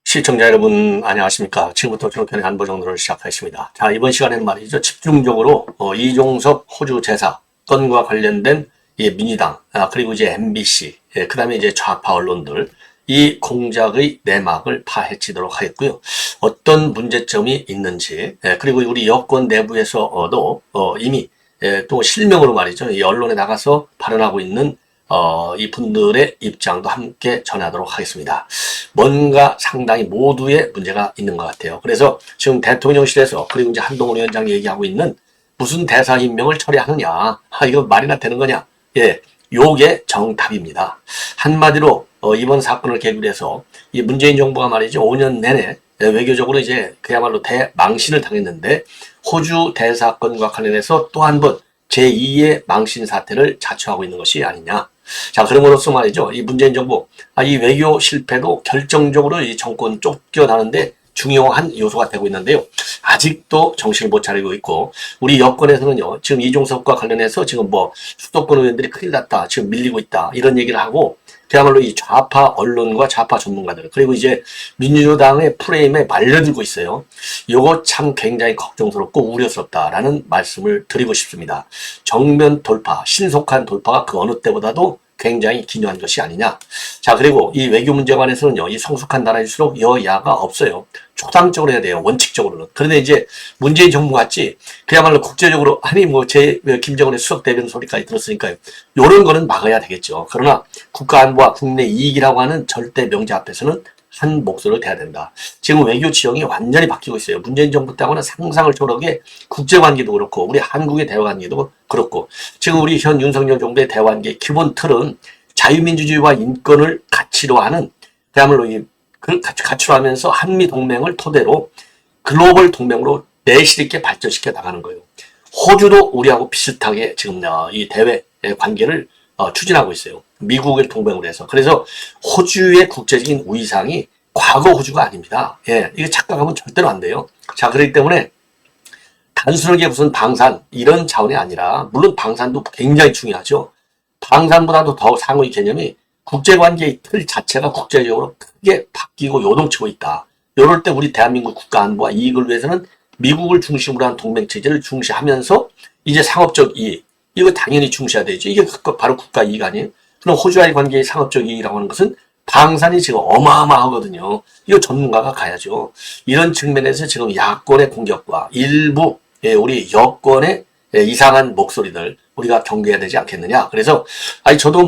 시청자 여러분 안녕하십니까. 지금부터 정권의 안보 정도를 시작하겠습니다. 자, 이번 시간에는 말이죠. 집중적으로 이종섭 호주 재사 건과 관련된 민주당 그리고 이제 MBC 그 다음에 이제 좌파 언론들 이 공작의 내막을 파헤치도록 하겠고요. 어떤 문제점이 있는지 그리고 우리 여권 내부에서도 이미 또 실명으로 말이죠. 이 언론에 나가서 발언하고 있는 이 분들의 입장도 함께 전하도록 하겠습니다. 뭔가 상당히 모두의 문제가 있는 것 같아요. 그래서 지금 대통령실에서 그리고 이제 한동훈 위원장이 얘기하고 있는 무슨 대사 임명을 처리하느냐. 이거 말이나 되는 거냐. 예, 요게 정답입니다. 한마디로 이번 사건을 계기로 해서 이 문재인 정부가 말이죠. 5년 내내 외교적으로 이제 그야말로 대망신을 당했는데 호주 대사건과 관련해서 또 한 번 제2의 망신 사태를 자초하고 있는 것이 아니냐. 자, 그럼으로써 말이죠. 이 문재인 정부, 이 외교 실패도 결정적으로 이 정권 쫓겨나는데 중요한 요소가 되고 있는데요. 아직도 정신을 못 차리고 있고, 우리 여권에서는요, 지금 이종섭과 관련해서 지금 수도권 의원들이 큰일 났다, 지금 밀리고 있다, 이런 얘기를 하고, 그야말로 이 좌파 언론과 좌파 전문가들, 그리고 이제 민주당의 프레임에 말려들고 있어요. 요거 참 굉장히 걱정스럽고 우려스럽다라는 말씀을 드리고 싶습니다. 정면 돌파, 신속한 돌파가 그 어느 때보다도 굉장히 기묘한 것이 아니냐. 자, 그리고 이 외교 문제 관해서는요, 이 성숙한 나라일수록 여야가 없어요. 초당적으로 해야 돼요, 원칙적으로는. 그런데 이제 문재인 정부 같이 그야말로 국제적으로, 김정은의 수석 대변 소리까지 들었으니까요. 요런 거는 막아야 되겠죠. 그러나 국가 안보와 국내 이익이라고 하는 절대 명제 앞에서는 한 목소리를 대야 된다. 지금 외교 지형이 완전히 바뀌고 있어요. 문재인 정부 때하고는 상상을 초월하게 국제관계도 그렇고 우리 한국의 대화관계도 그렇고 지금 우리 현 윤석열 정부의 대화관계 기본 틀은 자유민주주의와 인권을 가치로 하는 그야말로 가치로 하면서 한미 동맹을 토대로 글로벌 동맹으로 내실 있게 발전시켜 나가는 거예요. 호주도 우리하고 비슷하게 지금 이 대외 관계를 추진하고 있어요. 미국을 동맹으로 해서. 그래서 호주의 국제적인 위상이 과거 호주가 아닙니다. 예, 이거 착각하면 절대로 안 돼요. 자, 그렇기 때문에 단순하게 무슨 방산 이런 차원이 아니라 물론 방산도 굉장히 중요하죠. 방산보다도 더 상위 개념이 국제관계의 틀 자체가 국제적으로 크게 바뀌고 요동치고 있다. 이럴 때 우리 대한민국 국가 안보와 이익을 위해서는 미국을 중심으로 한 동맹체제를 중시하면서 이제 상업적 이익 이거 당연히 중시해야 되죠. 이게 바로 국가 이익 아니에요? 그럼 호주와의 관계의 상업적 이익이라고 하는 것은 방산이 지금 어마어마하거든요. 이거 전문가가 가야죠. 이런 측면에서 지금 야권의 공격과 일부 우리 여권의 이상한 목소리들 우리가 경계해야 되지 않겠느냐. 그래서 저도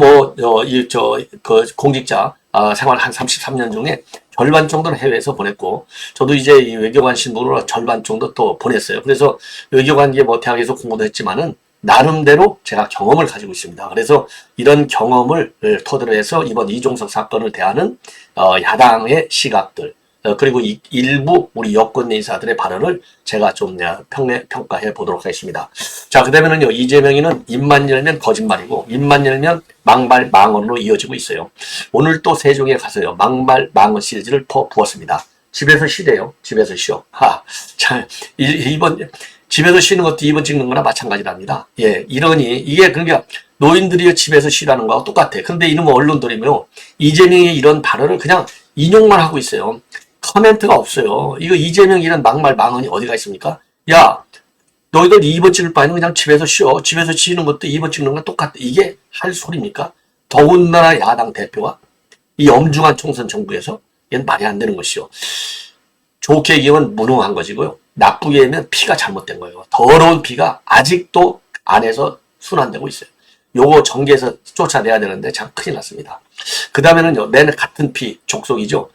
공직자 생활 한 33년 중에 절반 정도는 해외에서 보냈고 저도 이제 이 외교관 신분으로 절반 정도 또 보냈어요. 그래서 외교관계 대학에서 공부도 했지만은 나름대로 제가 경험을 가지고 있습니다. 그래서 이런 경험을 토대로 해서 이번 이종석 사건을 대하는 야당의 시각들 그리고 일부 우리 여권 인사들의 발언을 제가 좀 평가해 보도록 하겠습니다. 자, 그다음에는요, 이재명이는 입만 열면 거짓말이고 입만 열면 막말 망언으로 이어지고 있어요. 오늘 또 세종에 가서요 막말 망언 시리즈를 부었습니다. 집에서 쉬래요. 집에서 쉬어. 자, 이번 집에서 쉬는 것도 2번 찍는 거나 마찬가지랍니다. 예, 이러니, 이게 그러니까 노인들이 집에서 쉬라는 거하고 똑같아. 그런데 이놈의 언론들이며 이재명의 이런 발언을 그냥 인용만 하고 있어요. 커멘트가 없어요. 이거 이재명 이런 막말 망언이 어디가 있습니까? 야, 너희들 2번 찍을 바에는 그냥 집에서 쉬어. 집에서 쉬는 것도 2번 찍는 거랑 똑같아. 이게 할 소리입니까? 더군다나 야당 대표가 이 엄중한 총선 정부에서 이건 말이 안 되는 것이요. 좋게 얘기하면 무능한 것이고요. 나쁘게 하면 피가 잘못된 거예요. 더러운 피가 아직도 안에서 순환되고 있어요. 요거 정계에서 쫓아내야 되는데 참 큰일 났습니다. 그 다음에는요, 내 같은 피, 족속이죠.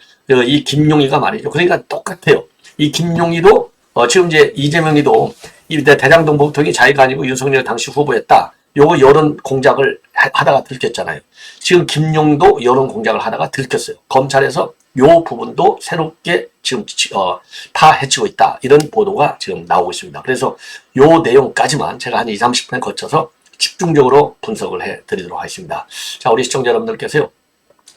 이 김용희가 말이죠. 그러니까 똑같아요. 이 김용희도, 지금 이제 이재명이도 이 대장동 보통이 자기가 아니고 윤석열 당시 후보였다. 요거 여론 공작을 하다가 들켰잖아요. 지금 김용도 여론 공작을 하다가 들켰어요. 검찰에서 요 부분도 새롭게 지금 파헤치고 있다. 이런 보도가 지금 나오고 있습니다. 그래서 요 내용까지만 제가 한 20, 30분 거쳐서 집중적으로 분석을 해 드리도록 하겠습니다. 자, 우리 시청자 여러분들께서요.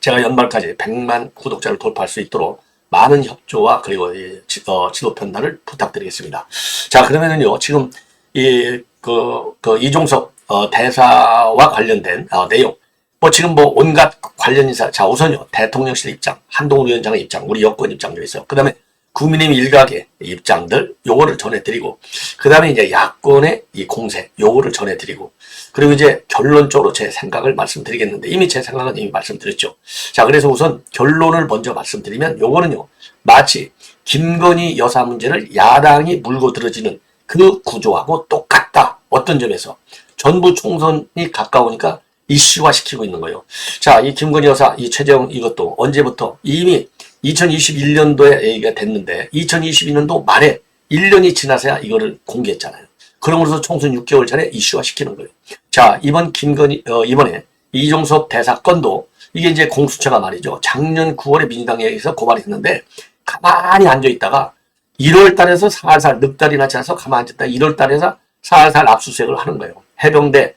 제가 연말까지 100만 구독자를 돌파할 수 있도록 많은 협조와 그리고 지도 편달을 부탁드리겠습니다. 자, 그러면은요, 지금 이종석 대사와 관련된 내용, 뭐 지금 뭐 온갖 관련 인사, 자 우선요 대통령실 입장, 한동훈 위원장의 입장, 우리 여권 입장도 있어요. 그 다음에 국민의힘 일각의 입장들 요거를 전해드리고, 그 다음에 이제 야권의 이 공세 요거를 전해드리고, 그리고 이제 결론적으로 제 생각을 말씀드리겠는데, 이미 제 생각은 이미 말씀드렸죠. 자, 그래서 우선 결론을 먼저 말씀드리면, 요거는요 마치 김건희 여사 문제를 야당이 물고 들어지는 그 구조하고 똑같다. 어떤 점에서 전부 총선이 가까우니까 이슈화시키고 있는 거예요. 자, 이 김건희 여사, 이 최재형 이것도 언제부터 이미 2021년도에 얘기가 됐는데 2022년도 말에 1년이 지나서야 이거를 공개했잖아요. 그러면서 총선 6개월 전에 이슈화시키는 거예요. 자, 이번에 이종섭 대사 건도 이게 이제 공수처가 말이죠. 작년 9월에 민주당에 의해서 고발이 했는데 가만히 앉아있다가 1월 달에서 살살 넉달이나 지나서 가만히 앉았다가 1월 달에서 살살 압수수색을 하는 거예요. 해병대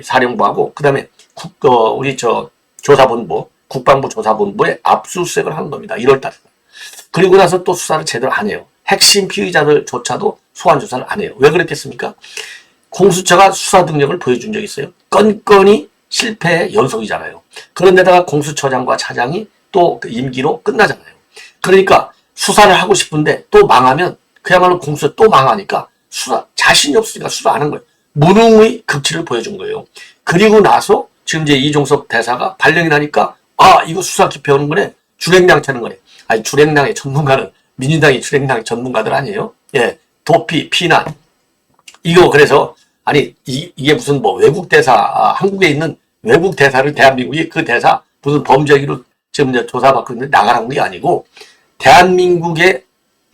사령부하고 그다음에 우리 조사본부, 국방부 조사본부에 압수수색을 하는 겁니다. 1월 달에. 그리고 나서 또 수사를 제대로 안 해요. 핵심 피의자들조차도 소환 조사를 안 해요. 왜 그랬겠습니까? 공수처가 수사 능력을 보여준 적이 있어요. 건건이 실패의 연속이잖아요. 그런데다가 공수처장과 차장이 또 그 임기로 끝나잖아요. 그러니까 수사를 하고 싶은데 또 망하면 그야말로 공수처 또 망하니까 수사 자신이 없으니까 수사 안 한 거예요. 무능의 극치를 보여준 거예요. 그리고 나서 지금 이제 이종석 대사가 발령이 나니까 이거 수사 기피하는 거네. 주랭랑 차는 거네. 아니 주랭랑의 전문가는 민주당이 주랭랑의 전문가들 아니에요? 예, 도피, 피난. 이거 그래서 아니 이게 무슨 뭐 외국 대사, 한국에 있는 외국 대사를 대한민국이 그 대사 무슨 범죄기로 지금 이제 조사받고 있는데 나가라는 게 아니고 대한민국의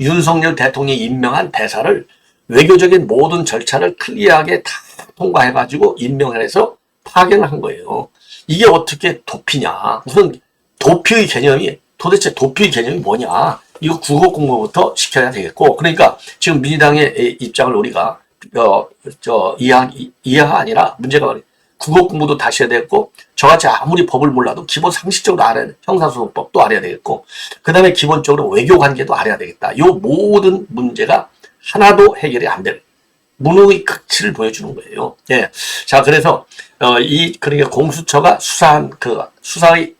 윤석열 대통령이 임명한 대사를 외교적인 모든 절차를 클리어하게 다 통과해가지고 임명을 해서 파견을 한 거예요. 이게 어떻게 도피냐. 우선 도피의 개념이 도대체 도피의 개념이 뭐냐. 이거 국어 공부부터 시켜야 되겠고, 그러니까 지금 민주당의 입장을 우리가 이해가 아니라 문제가 말이에요. 국어 공부도 다시 해야 되겠고, 저같이 아무리 법을 몰라도 기본 상식적으로 알아야 돼. 형사소송법도 알아야 되겠고, 그 다음에 기본적으로 외교관계도 알아야 되겠다. 이 모든 문제가 하나도 해결이 안 되는 무능의 극치를 보여주는 거예요. 예. 자, 그래서 그러니까 공수처가 수사한 수사의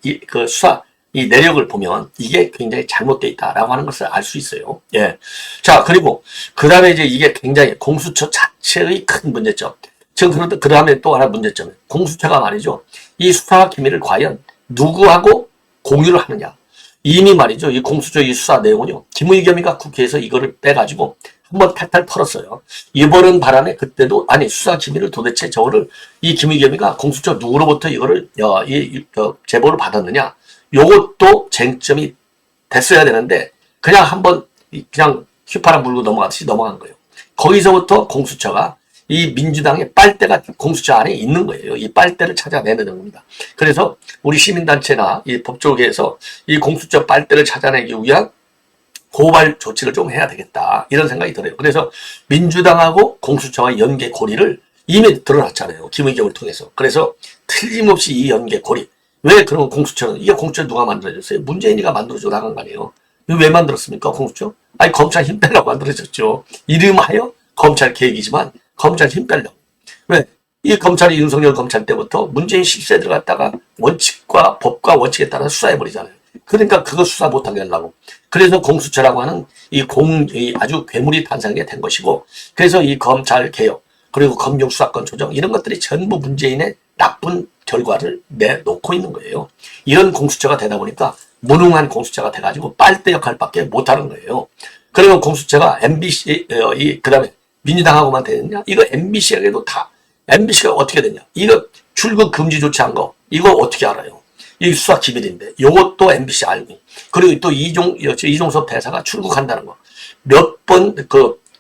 이 내력을 보면 이게 굉장히 잘못되어 있다라고 하는 것을 알 수 있어요. 예. 자, 그리고 그 다음에 이제 이게 굉장히 공수처 자체의 큰 문제점. 지금 그 다음에 또 하나 문제점은 공수처가 말이죠. 이 수사 기밀을 과연 누구하고 공유를 하느냐. 이미 말이죠. 이 공수처 이 수사 내용은요. 김의겸이가 국회에서 이거를 빼가지고 한번 탈탈 털었어요. 이번은 바람에 그때도 아니 수사 기밀을 도대체 저거를 이 김의겸이가 공수처 누구로부터 이거를 제보를 받았느냐. 요것도 쟁점이 됐어야 되는데 그냥 한번 그냥 휘파람 불고 넘어가듯이 넘어간 거예요. 거기서부터 공수처가 이 민주당의 빨대가 공수처 안에 있는 거예요. 이 빨대를 찾아내는 겁니다. 그래서 우리 시민단체나 이 법조계에서 이 공수처 빨대를 찾아내기 위한 고발 조치를 좀 해야 되겠다. 이런 생각이 들어요. 그래서 민주당하고 공수처와 연계고리를 이미 드러났잖아요. 김의겸을 통해서. 그래서 틀림없이 이 연계고리. 왜 그런 공수처는, 이게 공수처 누가 만들어줬어요? 문재인이가 만들어줘 나간 거 아니에요. 이거 왜 만들었습니까? 공수처? 아니 검찰 힘 빼려고 만들어졌죠. 이름하여 검찰 개혁이지만 검찰 힘 빼려고. 왜? 이 검찰이 윤석열 검찰 때부터 문재인 10세 들어갔다가 원칙과 법과 원칙에 따라 수사해버리잖아요. 그러니까 그거 수사 못하게 하려고. 그래서 공수처라고 하는 이 아주 괴물이 탄생이 된 것이고, 그래서 이 검찰 개혁, 그리고 검경 수사권 조정, 이런 것들이 전부 문재인의 나쁜 결과를 내놓고 있는 거예요. 이런 공수처가 되다 보니까 무능한 공수처가 돼가지고 빨대 역할밖에 못하는 거예요. 그리고 공수처가 MBC, 그 다음에 민주당하고만 되느냐? 이거 MBC에게도 다, MBC가 어떻게 되냐? 이거 출국 금지 조치한 거, 이거 어떻게 알아요? 이 수사 기밀인데, 요것도 MBC 알고. 그리고 또 이종섭 대사가 출국한다는 거.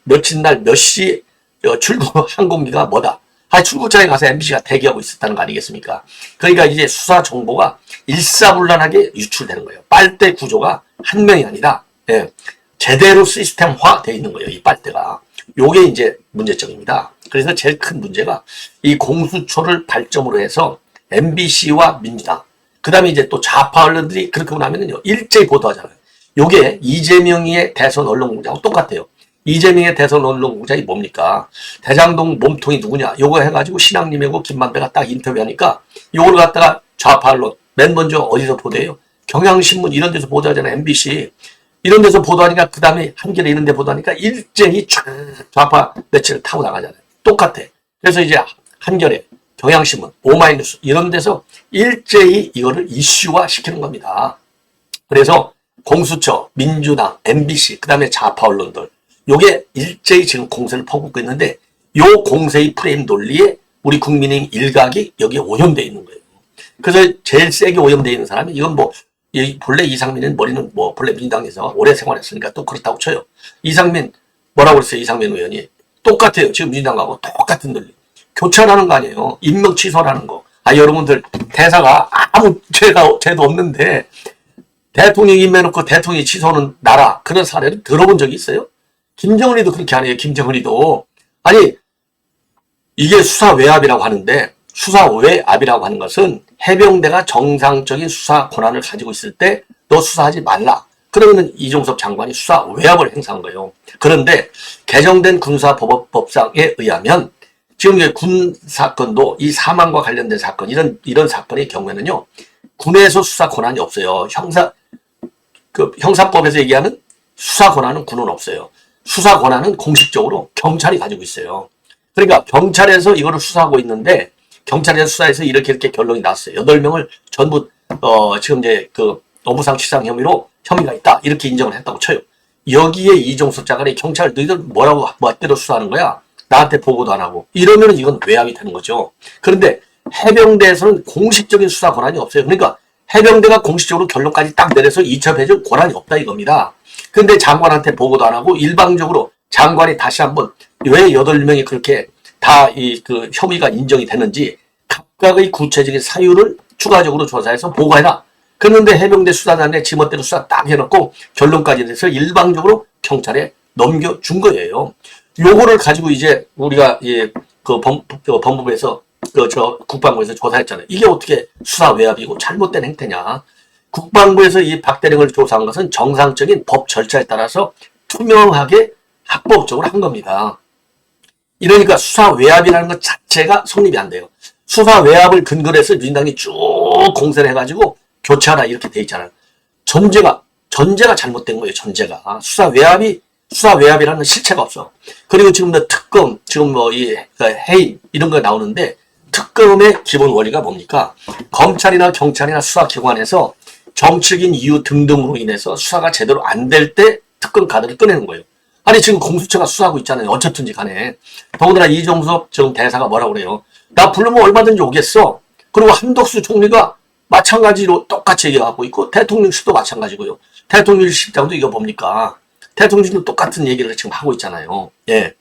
며칠 날 몇 시 출국 항공기가 뭐다. 출국장에 가서 MBC가 대기하고 있었다는 거 아니겠습니까? 그러니까 이제 수사 정보가 일사불란하게 유출되는 거예요. 빨대 구조가 한 명이 아니라, 예, 제대로 시스템화 되어 있는 거예요. 이 빨대가. 요게 이제 문제점입니다. 그래서 제일 큰 문제가 이 공수처를 발점으로 해서 MBC와 민주당, 그 다음에 이제 또 좌파 언론들이 그렇게 나면은요, 일제히 보도하잖아요. 요게 이재명의 대선 언론 공작하고 똑같아요. 이재명의 대선 언론 공작이 뭡니까? 대장동 몸통이 누구냐? 요거 해가지고 신앙님하고 김만배가 딱 인터뷰하니까 요걸 갖다가 좌파 언론 맨 먼저 어디서 보도해요? 경향신문 이런 데서 보도하잖아요. MBC 이런 데서 보도하니까 그 다음에 한겨레 이런 데 보도하니까 일제히 좌파 매체를 타고 나가잖아요. 똑같아. 그래서 이제 한겨레, 경향신문, 오마이뉴스 이런 데서 일제히 이거를 이슈화 시키는 겁니다. 그래서 공수처, 민주당, MBC, 그 다음에 좌파 언론들 요게 일제히 지금 공세를 퍼붓고 있는데 요 공세의 프레임 논리에 우리 국민의 일각이 여기에 오염되어 있는 거예요. 그래서 제일 세게 오염되어 있는 사람이 이건 뭐 본래 이상민은 머리는 뭐 본래 민주당에서 오래 생활했으니까 또 그렇다고 쳐요. 이상민 뭐라고 그랬어요? 이상민 의원이 똑같아요. 지금 민주당하고 똑같은 논리. 교체하라는 거 아니에요. 임명 취소라는 거. 아 여러분들 대사가 아무 죄도 없는데 대통령 임명해놓고 대통령이 취소하는 나라 그런 사례를 들어본 적이 있어요? 김정은이도 그렇게 안 해요. 김정은이도. 아니 이게 수사 외압이라고 하는데 수사 외압이라고 하는 것은 해병대가 정상적인 수사 권한을 가지고 있을 때 너 수사하지 말라. 그러면 이종섭 장관이 수사 외압을 행사한 거예요. 그런데 개정된 군사법상에 의하면 지금 군 사건도 이 사망과 관련된 사건 이런 사건의 경우에는요. 군에서 수사 권한이 없어요. 형사법에서 얘기하는 수사 권한은 군은 없어요. 수사 권한은 공식적으로 경찰이 가지고 있어요. 그러니까 경찰에서 이거를 수사하고 있는데 경찰에서 수사해서 이렇게 결론이 났어요. 8명을 전부 지금 이제 그 업무상 치상 혐의로 혐의가 있다 이렇게 인정을 했다고 쳐요. 여기에 이종석 장관이 경찰 너희들 뭐라고 멋대로 수사하는 거야? 나한테 보고도 안 하고 이러면 이건 외압이 되는 거죠. 그런데 해병대에서는 공식적인 수사 권한이 없어요. 그러니까 해병대가 공식적으로 결론까지 딱 내려서 이첩해줄 권한이 없다 이겁니다. 근데 장관한테 보고도 안 하고 일방적으로 장관이 다시 한번 왜 8명이 그렇게 다 그 혐의가 인정이 되는지 각각의 구체적인 사유를 추가적으로 조사해서 보고해라. 그런데 해병대 수사단에 지멋대로 수사 딱 해놓고 결론까지 내서 일방적으로 경찰에 넘겨준 거예요. 요거를 가지고 이제 우리가 법무부에서 국방부에서 조사했잖아요. 이게 어떻게 수사 외압이고 잘못된 행태냐. 국방부에서 이 박대령을 조사한 것은 정상적인 법 절차에 따라서 투명하게 합법적으로 한 겁니다. 이러니까 수사 외압이라는 것 자체가 성립이 안 돼요. 수사 외압을 근거로 해서 민주당이 쭉 공세를 해가지고 교체하라 이렇게 돼 있잖아요. 전제가 잘못된 거예요. 전제가. 수사 외압이라는 실체가 없어. 그리고 지금 특검, 지금 해임 이런 거 나오는데 특검의 기본 원리가 뭡니까? 검찰이나 경찰이나 수사기관에서 정치적인 이유 등등으로 인해서 수사가 제대로 안 될 때 특검 카드를 꺼내는 거예요. 아니 지금 공수처가 수사하고 있잖아요. 어쨌든지 간에. 더군다나 이종섭 지금 대사가 뭐라고 그래요? 나 부르면 얼마든지 오겠어. 그리고 한덕수 총리가 마찬가지로 똑같이 얘기하고 있고 대통령실도 마찬가지고요. 대통령실장도 이거 뭡니까? 대통령실도 똑같은 얘기를 지금 하고 있잖아요. 예,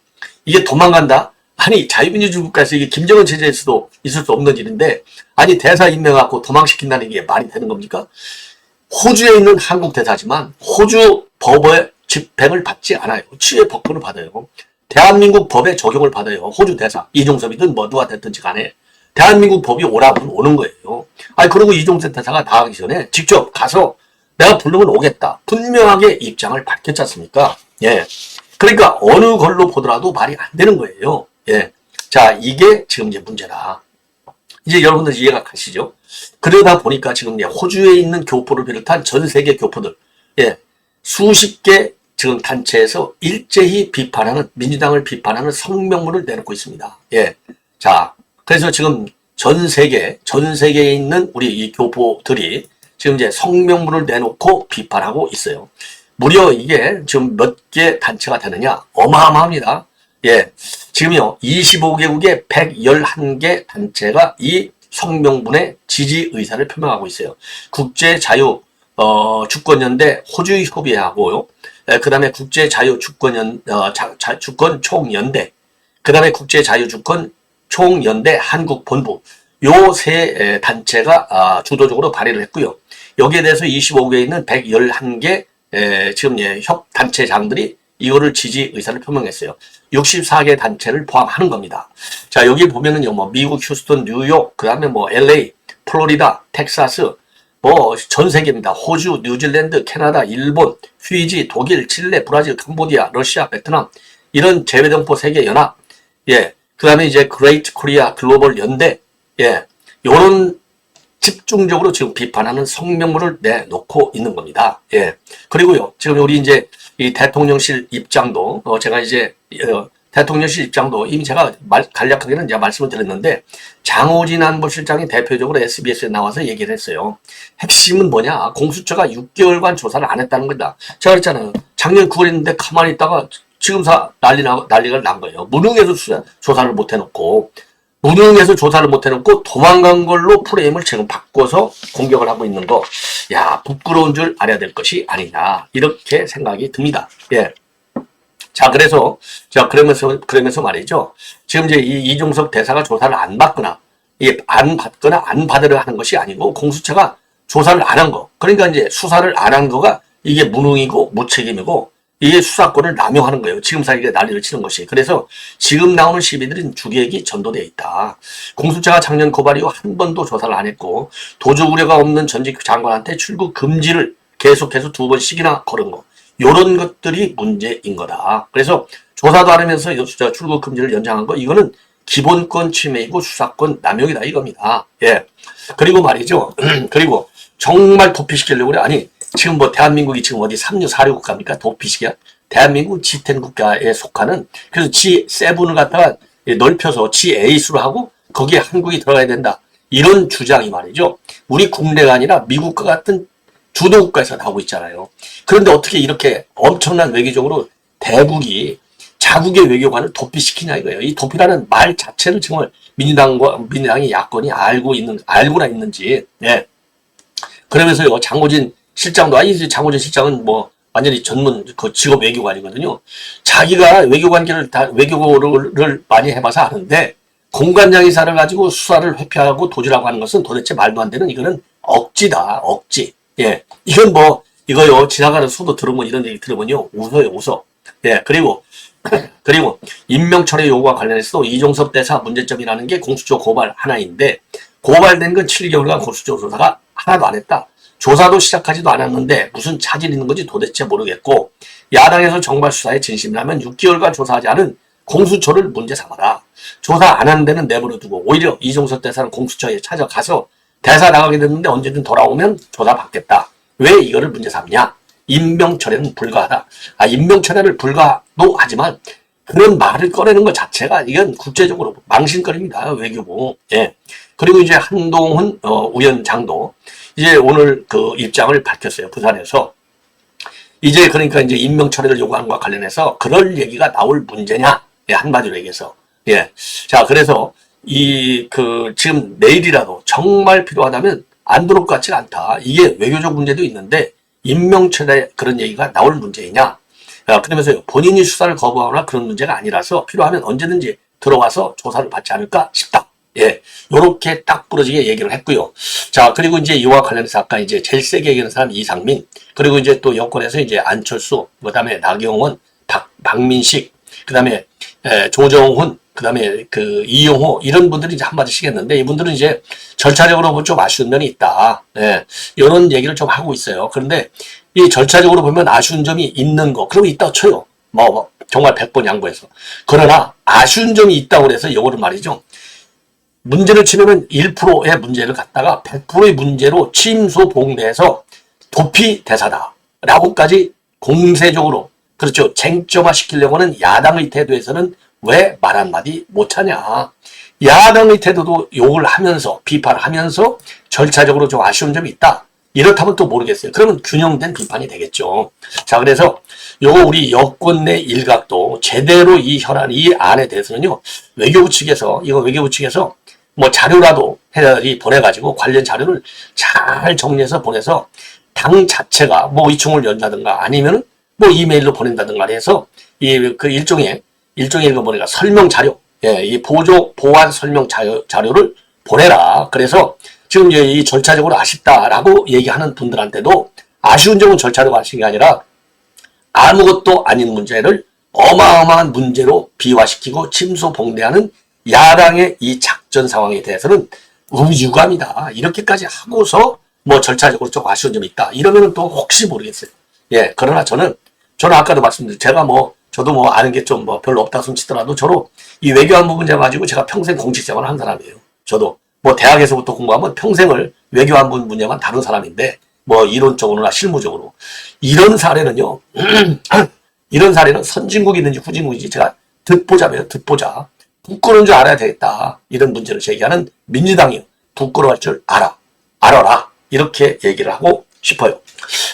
이게 도망간다? 아니 자유민주주의 국가에서 이게 김정은 체제에서도 있을 수 없는 일인데 아니 대사 임명하고 도망시킨다는 게 말이 되는 겁니까? 호주에 있는 한국 대사지만 호주 법의 집행을 받지 않아요. 치외 법권을 받아요. 대한민국 법의 적용을 받아요. 호주 대사 이종섭이든 뭐 누가 됐든지 간에 대한민국 법이 오라면 오는 거예요. 아니 그리고 이종섭 대사가 나가기 전에 직접 가서 내가 부르면 오겠다. 분명하게 입장을 밝혔지 않습니까? 예. 그러니까 어느 걸로 보더라도 말이 안 되는 거예요. 예. 자, 이게 지금 이제 문제다. 이제 여러분들 이해가 가시죠? 그러다 보니까 지금 이제 호주에 있는 교포를 비롯한 전 세계 교포들, 예. 수십 개 지금 단체에서 일제히 비판하는, 민주당을 비판하는 성명문을 내놓고 있습니다. 예. 자, 그래서 지금 전 세계에 있는 우리 이 교포들이 지금 이제 성명문을 내놓고 비판하고 있어요. 무려 이게 지금 몇 개 단체가 되느냐? 어마어마합니다. 예. 지금요, 25개국의 111개 단체가 이 성명문의 지지 의사를 표명하고 있어요. 국제자유, 주권연대 호주협의회하고요. 그 다음에 주권총연대, 그 다음에 국제자유주권총연대 한국본부, 요 세 단체가 주도적으로 발의를 했고요. 여기에 대해서 25개에 있는 111개 지금 협단체장들이 이거를 지지 의사를 표명했어요. 64개 단체를 포함하는 겁니다. 자, 여기 보면은요, 뭐 미국 휴스턴, 뉴욕, 그 다음에 뭐 LA, 플로리다, 텍사스, 뭐 전 세계입니다. 호주, 뉴질랜드, 캐나다, 일본, 휘지, 독일, 칠레, 브라질, 캄보디아, 러시아, 베트남 이런 재외동포 세계 연합, 예, 그다음에 이제 그레이트 코리아 글로벌 연대, 예, 요런 집중적으로 지금 비판하는 성명문을 내놓고 있는 겁니다. 예, 그리고요, 지금 우리 이제 이 대통령실 입장도 제가 이제 대통령실 입장도 이미 제가 간략하게는 제가 말씀을 드렸는데 장호진 안보실장이 대표적으로 SBS에 나와서 얘기를 했어요. 핵심은 뭐냐? 공수처가 6개월간 조사를 안 했다는 거다. 제가 그랬잖아요. 작년 9월 했는데 가만히 있다가 지금 난리가 난 거예요. 무능해서 조사를 못 해놓고 도망간 걸로 프레임을 지금 바꿔서 공격을 하고 있는 거. 야, 부끄러운 줄 알아야 될 것이 아니냐. 이렇게 생각이 듭니다. 예. 자, 그러면서 말이죠. 지금 이제 이 이종석 대사가 조사를 안 받거나 안 받으려 하는 것이 아니고 공수처가 조사를 안 한 거. 그러니까 이제 수사를 안 한 거가 이게 무능이고 무책임이고 이게 수사권을 남용하는 거예요. 지금 사이에 난리를 치는 것이. 그래서 지금 나오는 시비들은 주객이 전도되어 있다. 공수처가 작년 고발 이후 한 번도 조사를 안 했고 도주 우려가 없는 전직 장관한테 출국 금지를 계속해서 2번씩이나 걸은 거. 요런 것들이 문제인 거다. 그래서 조사도 안 하면서 출국 금지를 연장한 거 이거는 기본권 침해이고 수사권 남용이다 이겁니다. 예. 그리고 말이죠. 그리고 정말 도피시키려고 그래. 아니 지금 뭐 대한민국이 지금 어디 3류 4류 국가입니까? 도피시키야? 대한민국 G10 국가에 속하는 그래서 G7을 갖다가 넓혀서 G8으로 하고 거기에 한국이 들어가야 된다. 이런 주장이 말이죠. 우리 국내가 아니라 미국과 같은 주도 국가에서 나오고 있잖아요. 그런데 어떻게 이렇게 엄청난 외교적으로 대국이 자국의 외교관을 도피시키냐 이거예요. 이 도피라는 말 자체를 정말 민주당이 야권이 알고나 있는지. 예. 그러면서요, 장호진 실장도, 장호진 실장은 뭐, 완전히 전문 직업 외교관이거든요. 자기가 외교를 많이 해봐서 아는데, 공관장의사를 가지고 수사를 회피하고 도주라고 하는 것은 도대체 말도 안 되는 이거는 억지다, 억지. 예. 이거요, 지나가는 소도 들으면 이런 얘기 들으면요, 웃어. 예. 그리고, 임명철회 요구와 관련해서 이종석 대사 문제점이라는 게 공수처 고발 하나인데, 고발된 건 7개월간 공수처 조사가 하나도 안 했다. 조사도 시작하지도 않았는데 무슨 차질이 있는 건지 도대체 모르겠고 야당에서 정발 수사에 진심이라면 6개월간 조사하지 않은 공수처를 문제 삼아라. 조사 안 하는 데는 내버려 두고 오히려 이종석 대사는 공수처에 찾아가서 대사 나가게 됐는데 언제든 돌아오면 조사 받겠다. 왜 이거를 문제 삼냐? 임명철회는 불가하다. 임명철회를 불가도 하지만 그런 말을 꺼내는 것 자체가 이건 국제적으로 망신거리입니다. 외교부. 예. 그리고 이제 한동훈 위원장도 이제 오늘 그 입장을 밝혔어요. 부산에서. 이제 그러니까 이제 임명철회를 요구하는 것과 관련해서 그럴 얘기가 나올 문제냐? 예, 한마디로 얘기해서. 예. 자, 그래서 지금 내일이라도 정말 필요하다면 안 들어올 것 같지가 않다. 이게 외교적 문제도 있는데 임명철회 그런 얘기가 나올 문제이냐? 그러면서 본인이 수사를 거부하거나 그런 문제가 아니라서 필요하면 언제든지 들어와서 조사를 받지 않을까 싶다. 예, 요렇게 딱 부러지게 얘기를 했고요. 자, 그리고 이제 이와 관련해서 아까 이제 제일 세게 얘기하는 사람 이상민, 그리고 이제 또 여권에서 이제 안철수, 그 다음에 나경원, 박민식, 그 다음에 조정훈, 그 다음에 이용호, 이런 분들이 이제 한마디씩 했는데 이분들은 이제 절차적으로 좀 아쉬운 면이 있다. 예, 이런 얘기를 좀 하고 있어요. 그런데 이 절차적으로 보면 아쉬운 점이 있는 거, 그러면 있다고 쳐요. 정말 100번 양보해서. 그러나 아쉬운 점이 있다고 해서 이거를 말이죠. 문제를 치면은 1%의 문제를 갖다가 100%의 문제로 침소봉대해서 도피 대사다. 라고까지 공세적으로, 그렇죠. 쟁점화 시키려고 하는 야당의 태도에서는 왜 말 한마디 못하냐. 야당의 태도도 욕을 하면서, 비판을 하면서 절차적으로 좀 아쉬운 점이 있다. 이렇다면 또 모르겠어요. 그러면 균형된 비판이 되겠죠. 자, 그래서 요거 우리 여권 내 일각도 제대로 이 안에 대해서는요, 외교부 측에서 뭐 자료라도 보내가지고 관련 자료를 잘 정리해서 보내서 당 자체가 뭐 의총을 연다든가 아니면 뭐 이메일로 보낸다든가 해서 일종의 뭐랄까 설명 자료, 예, 이 보완 설명 자료를 보내라. 그래서 지금 이제 이 절차적으로 아쉽다라고 얘기하는 분들한테도 아쉬운 점은 절차적으로 아쉬운 게 아니라 아무것도 아닌 문제를 어마어마한 문제로 비화시키고 침소봉대하는 야당의 이 작전 상황에 대해서는 유감이다. 이렇게까지 하고서 뭐 절차적으로 좀 아쉬운 점이 있다. 이러면은 또 혹시 모르겠어요. 예, 그러나 저는 아까도 말씀드린 제가 뭐 저도 뭐 아는 게 좀 뭐 별로 없다 손치더라도 저로 이 외교안보 문제 가지고 제가 평생 공직생활을 한 사람이에요. 저도 뭐 대학에서부터 공부하면 평생을 외교안보 문제만 다룬 사람인데 뭐 이론적으로나 실무적으로 이런 사례는요. 이런 사례는 선진국이든지 후진국이든지 제가 듣보잡이에요. 듣보잡. 부끄러운 줄 알아야 되겠다. 이런 문제를 제기하는 민주당이요. 부끄러워할 줄 알아라. 이렇게 얘기를 하고 싶어요.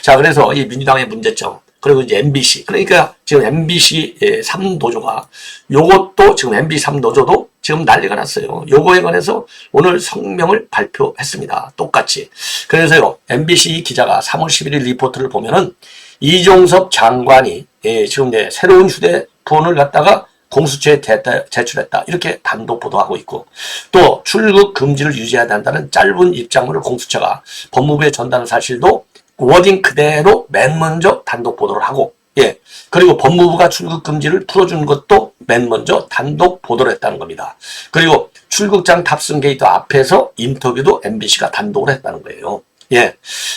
자, 그래서 이 민주당의 문제점, 그리고 이제 MBC. 그러니까 지금 MBC 3노조가 요것도 지금 MBC 3노조도 지금 난리가 났어요. 요거에 관해서 오늘 성명을 발표했습니다. 똑같이. 그래서요, MBC 기자가 3월 11일 리포트를 보면은 이종섭 장관이 지금 이제 새로운 휴대폰을 갖다가 공수처에 제출했다. 이렇게 단독 보도하고 있고 또 출국 금지를 유지해야 한다는 짧은 입장문을 공수처가 법무부에 전달한 사실도 워딩 그대로 맨 먼저 단독 보도를 하고 그리고 법무부가 출국 금지를 풀어준 것도 맨 먼저 단독 보도를 했다는 겁니다. 그리고 출국장 탑승 게이트 앞에서 인터뷰도 MBC가 단독으로 했다는 거예요.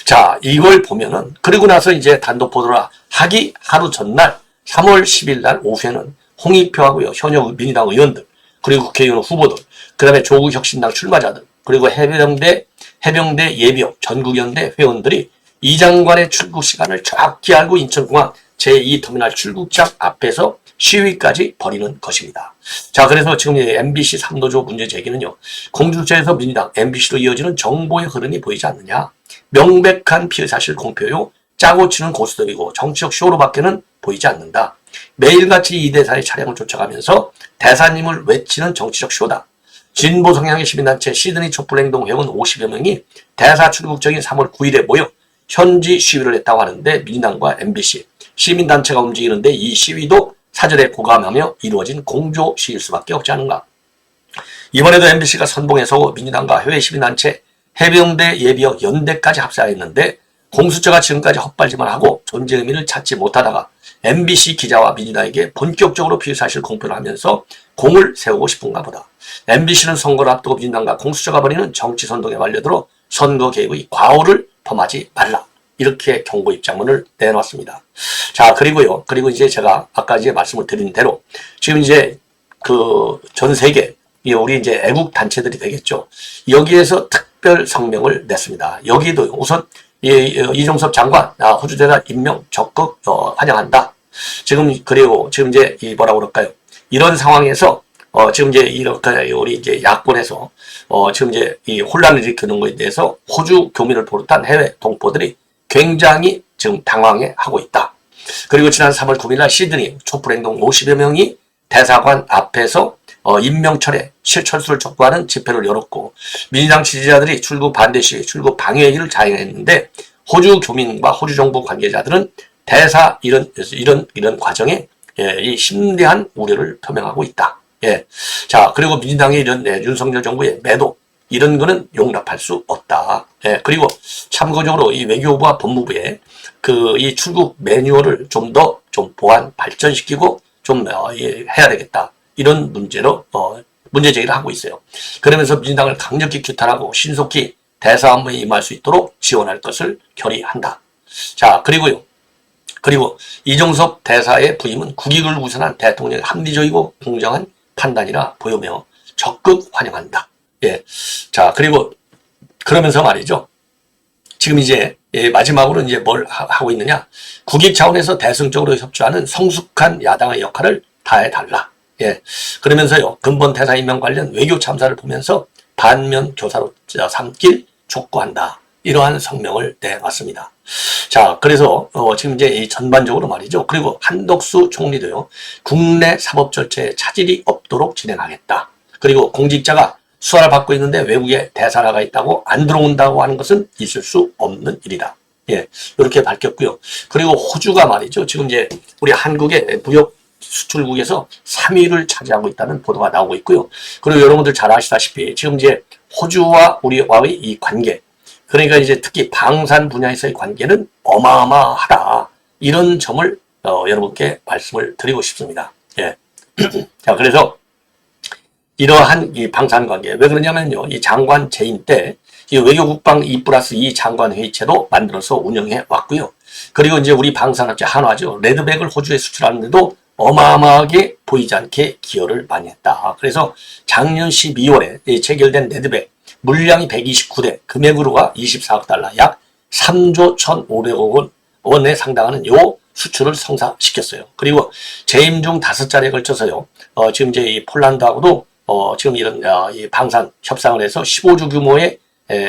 자, 이걸 보면은 그리고 나서 이제 단독 보도를 하기 하루 전날 3월 10일 날 오후에는 홍익표하고요, 현역 민주당 의원들, 그리고 국회의원 후보들, 그 다음에 조국 혁신당 출마자들, 그리고 해병대 예비역 전국연대 회원들이 이 장관의 출국 시간을 정확히 알고 인천공항 제2터미널 출국장 앞에서 시위까지 벌이는 것입니다. 자, 그래서 지금 MBC 3노조 문제 제기는요, 공수처에서 민주당, MBC로 이어지는 정보의 흐름이 보이지 않느냐, 명백한 피해사실 공표요, 짜고 치는 고스톱이고 정치적 쇼로밖에는 보이지 않는다. 매일같이 이 대사의 차량을 쫓아가면서 대사님을 외치는 정치적 쇼다. 진보 성향의 시민단체 시드니 촛불행동 회원 50여 명이 대사 출국적인 3월 9일에 모여 현지 시위를 했다고 하는데 민주당과 MBC, 시민단체가 움직이는데 이 시위도 사절에 고감하며 이루어진 공조 시위일 수밖에 없지 않은가. 이번에도 MBC가 선봉에서 민주당과 해외 시민단체, 해병대 예비역 연대까지 합사했는데 공수처가 지금까지 헛발질만 하고 존재 의미를 찾지 못하다가 MBC 기자와 민주당에게 본격적으로 피해사실 공표를 하면서 공을 세우고 싶은가 보다. MBC는 선거를 앞두고 민주당과 공수처가 벌이는 정치 선동에 말려들어 선거 개입의 과오를 범하지 말라. 이렇게 경고 입장문을 내놨습니다. 자, 그리고 이제 제가 아까 이제 말씀을 드린 대로 지금 이제 그 전 세계 우리 이제 애국 단체들이 되겠죠. 여기에서 특별 성명을 냈습니다. 여기도 우선 이종섭 장관 호주 대사 임명 적극 환영한다. 그리고 지금 이제 뭐라고 그럴까요? 이런 상황에서 지금 이제 이렇게 우리 이제 야권에서 지금 이제 이 혼란을 일으키는 것에 대해서 호주 교민을 비롯한 해외 동포들이 굉장히 지금 당황해하고 있다. 그리고 지난 3월 9일 날 시드니 촛불행동 50여 명이 대사관 앞에서 임명철회 실철수를 촉구하는 집회를 열었고 민주당 지지자들이 출국 반대 시위, 출국 방해 행위를 자행했는데 호주 교민과 호주 정부 관계자들은 대사 이런 과정에 이 심대한 우려를 표명하고 있다. 자, 그리고 민주당의 이런 윤석열 정부의 매도 이런 거는 용납할 수 없다. 그리고 참고적으로 이 외교부와 법무부의 이 출국 매뉴얼을 좀 더 보완 발전시키고 좀 해야 되겠다. 이런 문제로 문제 제기를 하고 있어요. 그러면서 민주당을 강력히 규탄하고 신속히 대사 업무에 임할 수 있도록 지원할 것을 결의한다. 자, 그리고 이종섭 대사의 부임은 국익을 우선한 대통령의 합리적이고 공정한 판단이라 보이며 적극 환영한다. 자, 그러면서 말이죠. 지금 이제 마지막으로 이제 뭘 하고 있느냐? 국익 차원에서 대승적으로 협조하는 성숙한 야당의 역할을 다해달라. 그러면서요, 근본 대사 임명 관련 외교 참사를 보면서 반면 교사로 삼길 촉구한다. 이러한 성명을 내왔습니다. 자, 그래서 지금 이제 전반적으로 말이죠. 그리고 한덕수 총리도요, 국내 사법 절차에 차질이 없도록 진행하겠다. 그리고 공직자가 수사를 받고 있는데 외국에 대사라가 있다고 안 들어온다고 하는 것은 있을 수 없는 일이다. 이렇게 밝혔고요. 그리고 호주가 말이죠. 지금 이제 우리 한국의 무역 수출국에서 3위를 차지하고 있다는 보도가 나오고 있고요. 그리고 여러분들 잘 아시다시피 지금 이제 호주와 우리와의 이 관계, 그러니까 이제 특히 방산 분야에서의 관계는 어마어마하다. 이런 점을 여러분께 말씀을 드리고 싶습니다. 자, 그래서 이러한 이 방산 관계, 왜 그러냐면요, 이 장관 재임 때 이 외교국방 2+2 장관회의체도 만들어서 운영해 왔고요. 그리고 이제 우리 방산업체 한화죠. 레드백을 호주에 수출하는데도 어마어마하게 보이지 않게 기여를 많이 했다. 그래서 작년 12월에 체결된 레드백 물량이 129대, 금액으로가 24억 달러, 약 3조 1,500억 원에 상당하는 요 수출을 성사시켰어요. 그리고 재임 중 5차례에 걸쳐서요. 지금 이제 이 폴란드하고도 지금 이런 이 방산 협상을 해서 15주 규모의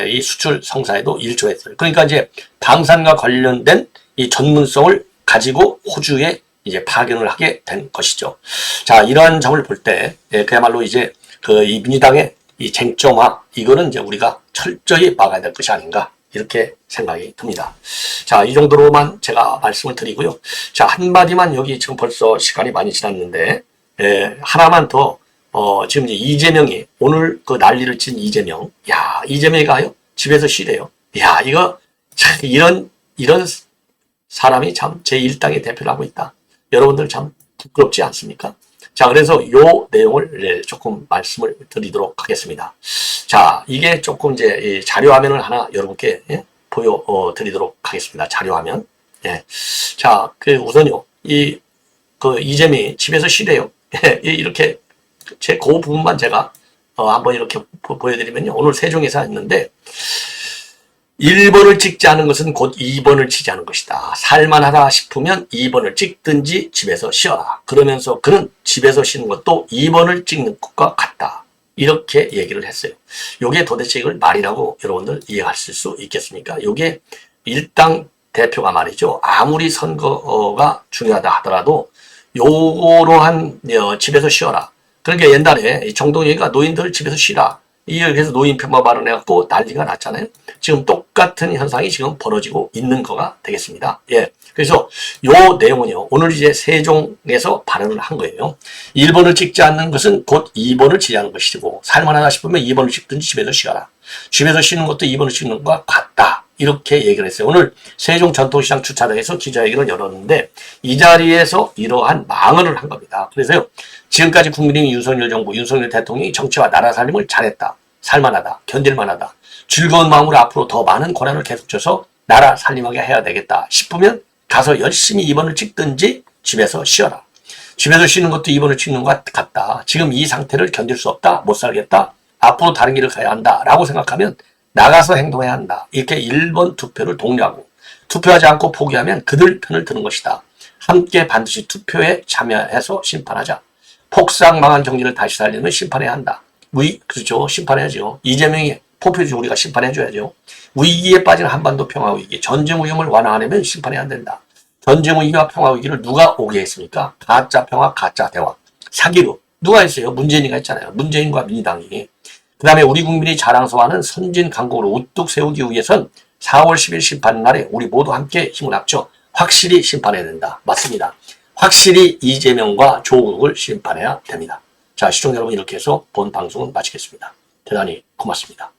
이 수출 성사에도 일조했어요. 그러니까 이제 방산과 관련된 이 전문성을 가지고 호주에 이제 파견을 하게 된 것이죠. 자, 이러한 점을 볼 때 그야말로 이제 이 민주당의 이 쟁점화 이거는 이제 우리가 철저히 막아야 될 것이 아닌가 이렇게 생각이 듭니다. 자, 이 정도로만 제가 말씀을 드리고요. 자, 한마디만 여기 지금 벌써 시간이 많이 지났는데 하나만 더 지금 이제 이재명이 오늘 그 난리를 친 이재명, 야, 이재명이 가요? 집에서 쉬래요. 야, 이거 참 이런 사람이 참 제1당의 대표를 하고 있다. 여러분들 참 부끄럽지 않습니까? 자, 그래서 요 내용을 조금 말씀을 드리도록 하겠습니다. 자, 이게 조금 이제 자료 화면을 하나 여러분께 보여드리도록 하겠습니다. 자료 화면. 예. 자, 우선요, 이재명이 집에서 쉬래요. 이렇게 제 그 부분만 제가 한번 이렇게 보여드리면요. 오늘 세종에서 했는데 1번을 찍지 않은 것은 곧 2번을 치지 않은 것이다. 살만하다 싶으면 2번을 찍든지 집에서 쉬어라. 그러면서 그는 집에서 쉬는 것도 2번을 찍는 것과 같다. 이렇게 얘기를 했어요. 요게 도대체 이걸 말이라고 여러분들 이해하실 수 있겠습니까? 요게 일당 대표가 말이죠. 아무리 선거가 중요하다 하더라도 요러한 집에서 쉬어라. 그러니까 옛날에 정동영이가 노인들 집에서 쉬라. 그래서 노인 폄하 발언해갖고 난리가 났잖아요. 지금 똑같은 현상이 지금 벌어지고 있는 거가 되겠습니다. 예. 그래서 요 내용은요, 오늘 이제 세종에서 발언을 한 거예요. 1번을 찍지 않는 것은 곧 2번을 지지하는 것이고, 살만하다 싶으면 2번을 찍든지 집에서 쉬어라. 집에서 쉬는 것도 2번을 찍는 것과 같다. 이렇게 얘기를 했어요. 오늘 세종 전통시장 주차장에서 기자회견을 열었는데, 이 자리에서 이러한 망언을 한 겁니다. 그래서요, 지금까지 국민의힘 윤석열 정부, 윤석열 대통령이 정치와 나라 살림을 잘했다. 살만하다. 견딜만하다. 즐거운 마음으로 앞으로 더 많은 권한을 계속 줘서 나라 살림하게 해야 되겠다 싶으면 가서 열심히 2번을 찍든지 집에서 쉬어라. 집에서 쉬는 것도 2번을 찍는 것 같다. 지금 이 상태를 견딜 수 없다. 못 살겠다. 앞으로 다른 길을 가야 한다. 라고 생각하면 나가서 행동해야 한다. 이렇게 1번 투표를 독려하고 투표하지 않고 포기하면 그들 편을 드는 것이다. 함께 반드시 투표에 참여해서 심판하자. 폭삭 망한 정치를 다시 살리면 심판해야 한다. 그렇죠. 심판해야죠. 이재명이 포표지 우리가 심판해줘야죠. 위기에 빠진 한반도 평화 위기, 전쟁 위험을 완화하려면 심판해야 안 된다. 전쟁 위기와 평화 위기를 누가 오게 했습니까? 가짜 평화, 가짜 대화. 사기로. 누가 했어요? 문재인이가 했잖아요. 문재인과 민주당이. 그 다음에 우리 국민이 자랑스러워하는 선진 강국으로 우뚝 세우기 위해선 4월 10일 심판날에 우리 모두 함께 힘을 합쳐 확실히 심판해야 된다. 맞습니다. 확실히 이재명과 조국을 심판해야 됩니다. 자, 시청자 여러분 이렇게 해서 본 방송은 마치겠습니다. 대단히 고맙습니다.